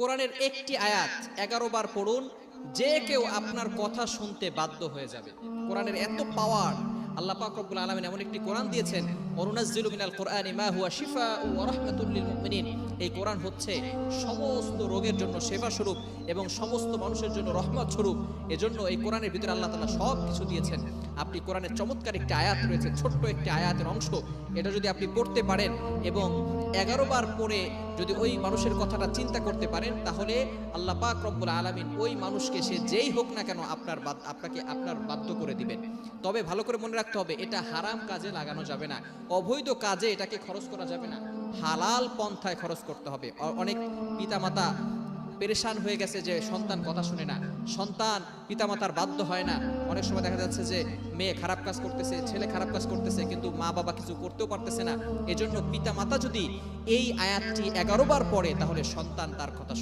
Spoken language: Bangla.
কোরআনের একটি আয়াত 11 বার পড়ুন, যে কেউ আপনার কথা শুনতে বাধ্য হয়ে যাবে। কোরআনের এত পাওয়ার। আল্লাহ পাক রব্বুল আলামিন এমন একটি কোরআন দিয়েছেন, ওয়ানুনাজ্জিলু মিনাল কোরআনি মা হুয়া শিফাউ ওয়া রাহমাতুল লিল মুমিনিন। এই কোরআন হচ্ছে সমস্ত রোগের জন্য সেবা স্বরূপ এবং সমস্ত মানুষের জন্য রহমত স্বরূপ। এজন্য এই কোরআনের ভিতরে আল্লাহ তাআলা সব কিছু দিয়েছেন। আপনি কোরআনের চমৎকার একটি আয়াত রয়েছে, ছোট্ট একটি আয়াতের অংশ, এটা যদি আপনি পড়তে পারেন এবং 11 বার পড়ে যদি ওই মানুষের কথাটা চিন্তা করতে পারেন, তাহলে আল্লাহ পাক রব্বুল আলামিন ওই মানুষকে, সে যেই হোক না কেন, আপনাকে আপনার বাধ্য করে দিবেন। তবে ভালো করে মনে রাখতে হবে, এটা হারাম কাজে লাগানো যাবে না, অবৈধ কাজে এটাকে খরচ করা যাবে না, হালাল পন্থায় খরচ করতে হবে। অনেক পিতামাতা পেরেশান হয়ে গেছে যে সন্তান কথা শুনে না, সন্তান পিতামাতার বাধ্য হয় না। অনেক সময় দেখা যাচ্ছে যে মেয়ে খারাপ কাজ করতেছে, ছেলে খারাপ কাজ করতেছে, কিন্তু মা বাবা কিছু করতেও পারতেছে না। এজন্য পিতামাতা যদি এই আয়াতটি 11 বার পড়ে, তাহলে সন্তান তার কথা